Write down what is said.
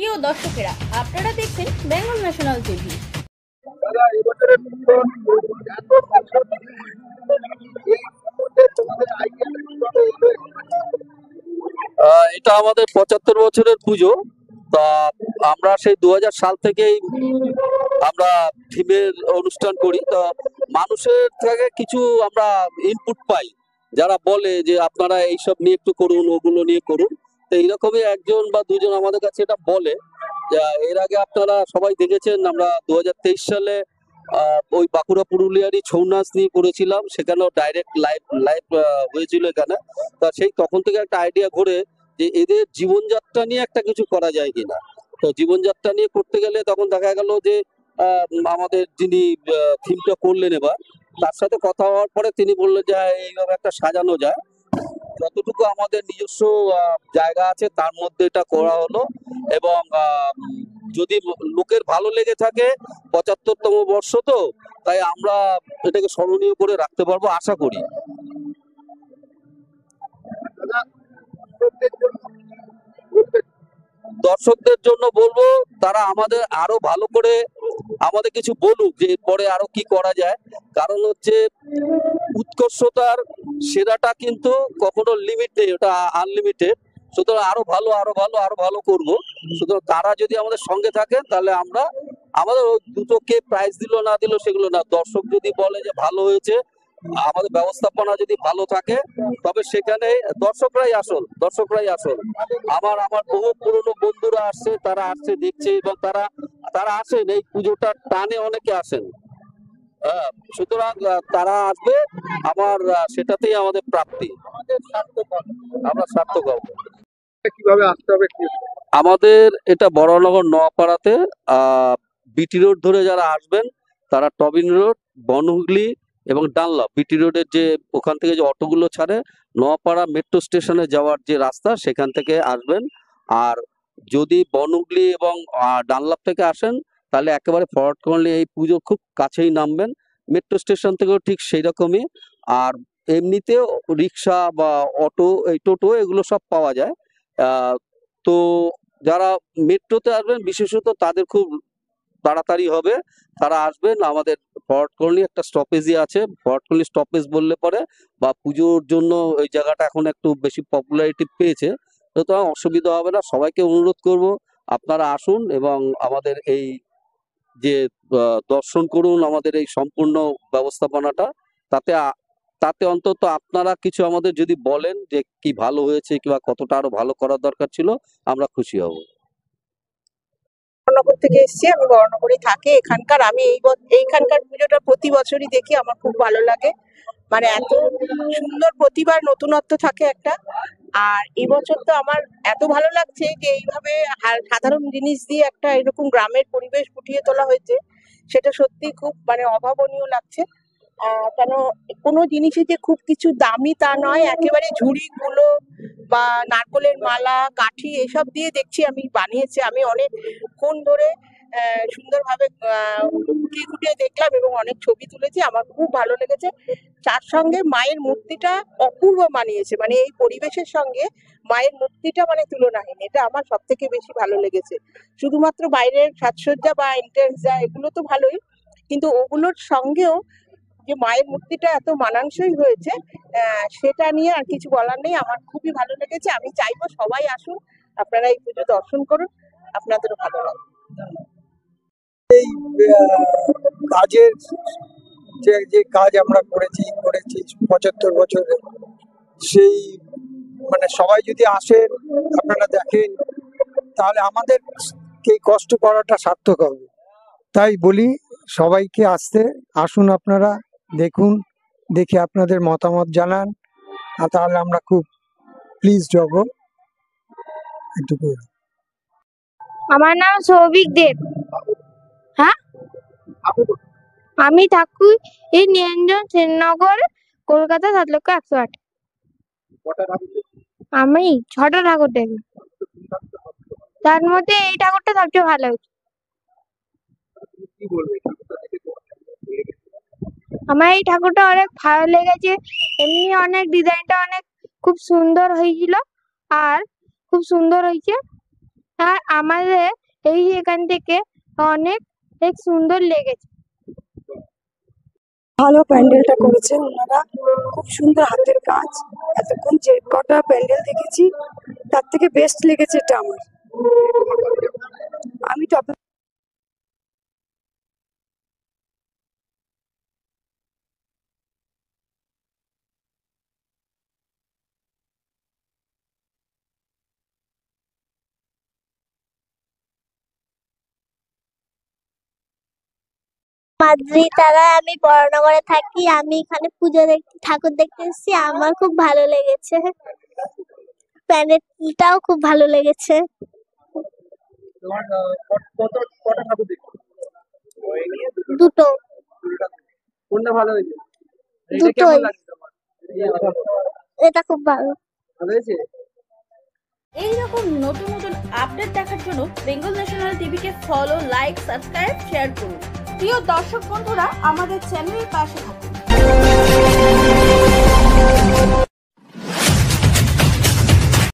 প্রিয় দর্শকেরা, আপনারা দেখছেন বেঙ্গল ন্যাশনাল টিভি। এটা আমাদের 75 বছরের পুজো। তা আমরা সেই 2000 সাল থেকেই আমরা থিমের অনুষ্ঠান করি। তো মানুষের থেকে কিছু আমরা ইনপুট পাই, যারা বলে যে আপনারা এইসব নিয়ে একটু করুন, ওগুলো নিয়ে করুন। তো এইরকমই একজন বা দুজন আমাদের কাছে এটা বলে। এর আগে আপনারা সবাই দেখেছেন, আমরা 2023 সালে ওই বাঁকুড়া পুরুলিয়ারই ছৌ নাচ নিয়ে করেছিলাম, সেখানেও ডাইরেক্ট লাইভ লাইভ হয়েছিল এখানে। তা সেই তখন থেকে একটা আইডিয়া ঘুরে যে এদের জীবনযাত্রা নিয়ে একটা কিছু করা যায় কিনা। তো জীবনযাত্রা নিয়ে করতে গেলে তখন দেখা গেল যে আমাদের যিনি থিমটা করলেন, এবার তার সাথে কথা হওয়ার পরে তিনি বললেন যে হ্যাঁ, এইভাবে একটা সাজানো যায়। যতটুকু আমাদের নিজস্ব জায়গা আছে তার মধ্যে এটা করা হলো। এবং যদি লোকের ভালো লেগে থাকে, 75তম বর্ষ তো, তাই আমরা এটাকে স্মরণীয় করে রাখতে পারবো আশা করি। দর্শকদের জন্য বলবো, তারা আমাদের আরো ভালো করে আমাদের কিছু বলুক যে পরে আরো কি করা যায়। কারণ হচ্ছে উৎকর্ষতার সেরাটা কিন্তু কখনো লিমিট নেই, ওটা আনলিমিটেড। সুতরাং আরো ভালো আরো ভালো আরো ভালো করবো। সুতরাং তারা যদি আমাদের সঙ্গে থাকেন তাহলে আমরা আমাদের দুটো কে প্রাইজ দিল না দিল সেগুলো না, দর্শক যদি বলে যে ভালো হয়েছে, আমাদের ব্যবস্থাপনা যদি ভালো থাকে, তবে সেখানে দর্শকরাই আসল, দর্শকরাই আসল। আমার আমার বহু পুরনো বন্ধুরা আসছে, তারা আসছে দেখছে, এবং তারা তারা আসেন এই পুজোটার টানে, অনেকে আসেন। সুতরাং তারা আসবে, আমার সেটাতেই আমাদের প্রাপ্তি, আমরা সার্থক হব। কিভাবে আসতে হবে? আমাদের এটা বড়নগর নোয়াপাড়াতে বিটি রোড ধরে যারা আসবেন, তারা টবিন রোড, বনহুগলি এবং ডানলপ বিটি রোডের যে ওখান থেকে যে অটোগুলো ছাড়ে নোয়াপাড়া মেট্রো স্টেশনে যাওয়ার যে রাস্তা, সেখান থেকে আসবেন। আর যদি বনহুগলি এবং ডানলপ থেকে আসেন, তাহলে একেবারে ফরওয়ার্ড করলে এই পুজো খুব কাছেই নামবেন। মেট্রো স্টেশন থেকেও ঠিক সেই রকমই। আর এমনিতেও রিক্সা বা অটো, এই টোটো, এগুলো সব পাওয়া যায়। তো যারা মেট্রোতে আসবেন বিশেষত, তাদের খুব তাড়াতাড়ি হবে, তারা আসবেন। আমাদের ফরওয়ার্ড একটা স্টপেজই আছে, ফরওয়ার্ড স্টপেজ বললে পরে, বা পুজোর জন্য ওই জায়গাটা এখন একটু বেশি পপুলারিটি পেয়েছে, তো অসুবিধা হবে না। সবাইকে অনুরোধ করব, আপনারা আসুন এবং আমাদের এই যে দর্শন করুন, আমাদের এই সম্পূর্ণ ব্যবস্থাপনাটা। তাতে তাতে অন্তত আপনারা কিছু আমাদের যদি বলেন যে কি ভালো হয়েছে কিংবা কতটা আরো ভালো করার দরকার ছিল, আমরা খুশি হব। বড়নগর থেকে এসেছি, আমি বড়নগরই থাকি। এখানকার আমি এইখানকার পুজোটা প্রতি বছরই দেখি, আমার খুব ভালো লাগে। মানে এত সুন্দর প্রতিবার নতুনত্ব থাকে একটা। আর এবছর তো আমার এত ভালো লাগছে যে এইভাবে সাধারণ জিনিস দিয়ে একটা এরকম গ্রামের পরিবেশ ফুটিয়ে তোলা হয়েছে, সেটা সত্যি খুব মানে অভাবনীয় লাগছে। কেন কোনো জিনিসই যে খুব কিছু দামি তা নয়, একেবারে ঝুড়িগুলো বা নারকলের মালা, কাঠি এসব দিয়ে দেখছি আমি বানিয়েছে। আমি অনেকক্ষণ ধরে সুন্দরভাবে খুঁটিয়ে খুঁটিয়ে দেখলাম এবং অনেক ছবি তুলেছি, আমার খুব ভালো লেগেছে। তার সঙ্গে মায়ের মূর্তিটা অপূর্ব মানিয়েছে, মানে এই পরিবেশের সঙ্গে মায়ের মূর্তিটা মানে তুলনাহীন। এটা আমার সব থেকে বেশি ভালো লেগেছে। শুধুমাত্র বাইরের সাজসজ্জা বা এন্ট্রান্স যা, এগুলো তো ভালোই, কিন্তু ওগুলোর সঙ্গেও যে মায়ের মূর্তিটা এত মানানসই হয়েছে, সেটা নিয়ে আর কিছু বলার নেই। আমার খুবই ভালো লেগেছে। আমি চাইবো সবাই আসুন, আপনারা এই পুজো দর্শন করুন, আপনাদেরও ভালো লাগবে। এই কাজের যে যে কাজ আমরা করেছি 75 বছরে, সেই মানে সবাই যদি আসেন, আপনারা দেখেন, তাহলে আমাদের এই কষ্ট করাটা সার্থক হবে। তাই বলি সবাইকে আসুন, আপনারা দেখুন, দেখে আপনাদের মতামত জানান, আর তাহলে আমরা খুব প্লিজড হব। এটুকু। আমার নাম সৌভিক দেব। হ্যাঁ, আমি থাকি এই নিরঞ্জন সেননগর, কলকাতা 7,01,008। আমি 6টা ঠাকুর দেখি, তার মধ্যে এই ঠাকুরটা সবচেয়ে ভালো হয়েছে। আমার এই ঠাকুরটা অনেক ভালো লেগেছে। এমনি অনেক ডিজাইনটা অনেক খুব সুন্দর হয়েছিল, আর খুব সুন্দর হয়েছে। আর আমাদের এই এখান থেকে অনেক সুন্দর লেগেছে। ভালো প্যান্ডেলটা করেছে ওনারা, খুব সুন্দর হাতের কাজ। এতক্ষণ যে কটা প্যান্ডেল দেখেছি তার থেকে বেস্ট লেগেছে এটা আমার। আমি টপ মাদ্রি তারায় আমি বড়নগরে থাকি। আমি এখানে পুজো দেখতে ঠাকুর দেখতে এসেছি, আমার খুব ভালো লেগেছে। প্যান্ডেলটাও খুব ভালো লেগেছে। তোমার কটা ঠাকুর দেখছো? দুটো কোনটা ভালো হয়েছে? দুটোই। লাগছে তোমার? এটা খুব ভালো। ভালো হয়েছে? এই রকম নতুন নতুন আপডেট দেখার জন্য বেঙ্গল ন্যাশনাল টিভিকে ফলো, লাইক, সাবস্ক্রাইব, শেয়ার করুন। প্রিয় দর্শক বন্ধুরা, আমাদের চ্যানেলের পাশে থাকুন।